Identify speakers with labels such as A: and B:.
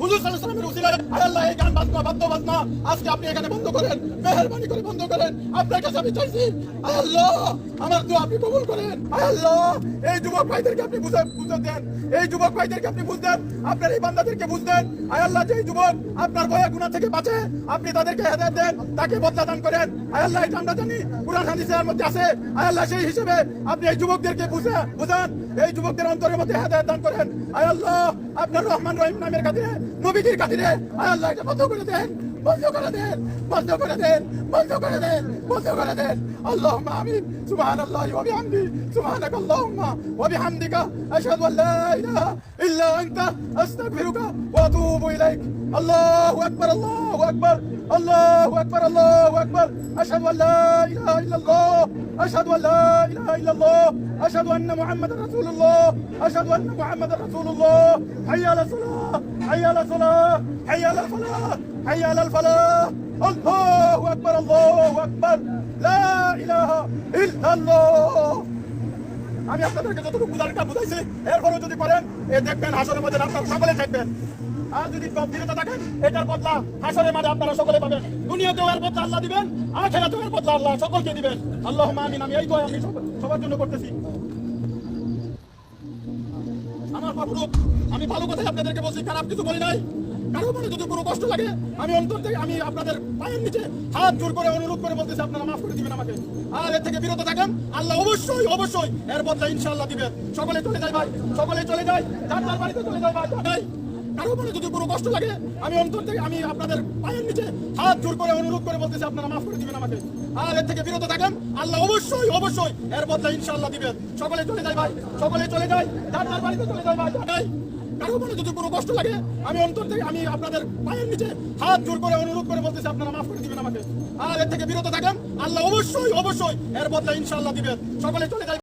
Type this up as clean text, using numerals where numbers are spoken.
A: হুজুর সাল্লাল্লাহু আলাইহি ওয়াসাল্লামের উসিলায় আল্লাহ এই গান বাজনা আজকে আপনি এখানে বন্ধ করেন, মেহেরবানি করে বন্ধ করেন। আপনার কাছে আমি চাইছি আল্লাহ আমার দোয়া আপনি কবুল করেন। আল্লাহ এই যুবক ভাইদেরকে আপনি বুঝে দেন, এই যুবক ভাইদেরকে আপনি বুঝদেন, আপনার এই বান্দাদেরকে বুঝদেন। আল্লাহ যে যুবক আপনার ভয়ে গুনাহ থেকে বাঁচে আপনি তাদেরকে হেদায়েত দেন, তাকে বদলা দান করেন। আল্লাহ এটা আমরা জানি কুরআন হাদিসের মধ্যে আছে। আল্লাহ সেই হিসেবে আপনি এই যুবকদেরকে বুঝান, এই যুবকদের অন্তরের মধ্যে হেদায়েত দান করেন। আল্লাহ আপনার রহমান রহিম নামের খাতিরে, নবীজির খাতিরে আল্লাহ এটা বন্ধ করে দেন, বন্ধ করে দেন, বন্ধ করে দেন, বন্ধ করে দেন, বন্ধ করে দেন। আল্লাহুম্মা আমিন। সুবহানাল্লাহি ওয়া বিহামদি, সুবহানাকা আল্লাহুম্মা ওয়া বিহামদিকা আশহাদু আল লা ইলাহা ইল্লা আনতা আস্তাগফিরুকা ওয়া আতুবু ইলাইক। আল্লাহু আকবার, আল্লাহু আকবার, আল্লাহু আকবার, আল্লাহু আকবার। আশহাদু আল লা ইলাহা ইল্লাল্লাহ, আশহাদু আল লা ইলাহা ইল্লাল্লাহ, আশহাদু আন্না মুহাম্মাদার রাসূলুল্লাহ, আশহাদু আন্না মুহাম্মাদার রাসূলুল্লাহ। হাইয়া আলাস সালাহ, হাইয়া আলাস সালাহ, হাইয়া আলাল ফালাহ, হাইয়া আলাল ফালাহ। আল্লাহু আকবার, আল্লাহু আকবার, লা ইলাহা ইল্লাল্লাহ। আমি আপনাদেরকে যতটুকু বুঝাইছি এরপরও যদি করেন দেখবেন হাসরের মধ্যে আপনারা সকলে থাকবেন। আর যদি বিরত থাকেন এটার বদলা হাসরের মাঝে আপনারা সকলে পাবেন। দুনিয়াতেও এর বদলা আল্লাহ দিবেন, আখিরাতেও এর বদলা আল্লাহ সকলকে দিবেন। আল্লাহুম্মা আমিন। আমি এই দোয়া আমি সবার জন্য করতেছি। আমার মাহবুব, আমি ভালো কথাই আপনাদেরকে বলছি, খারাপ কিছু বলি নাই। কারো মনে যদি কোনো কষ্ট লাগে আমি অন্তর থেকে আমি আপনাদের পায়ের নিচে হাত জোর করে অনুরোধ করে বলতেছি আপনারা মাফ করে দিবেন আমাকে। আর এর থেকে বিরত থাকেন, আল্লাহ অবশ্যই অবশ্যই এর বদলা ইনশাআল্লাহ দিবেন। সকলে চলে যায় ভাই, সকলে চলে যায়, যার যার বাড়িতে চলে যায় ভাই। কারো মনে যদি কোনো কষ্ট লাগে আমি অন্তর থেকে আমি আপনাদের পায়ের নিচে হাত জোর করে অনুরোধ করে বলতেছি আপনারা মাফ করে দিবেন আমাকে। আর এর থেকে বিরত থাকেন, আল্লাহ অবশ্যই অবশ্যই এর বদলা ইনশাআল্লাহ দিবেন। সকলে চলে যায় ভাই, সকলে চলে যায়, যার যার বাড়িতে চলে যায় ভাই। কারো মনে যদি কোনো কষ্ট লাগে আমি অন্তর থেকে আমি আপনাদের পায়ের নিচে হাত জোর করে অনুরোধ করে বলতেছি আপনারা মাফ করে দিবেন আমাকে। আর এর থেকে বিরত থাকেন, আল্লাহ অবশ্যই অবশ্যই এর বদলা ইনশাআল্লাহ দিবেন। সকলে চলে যায়।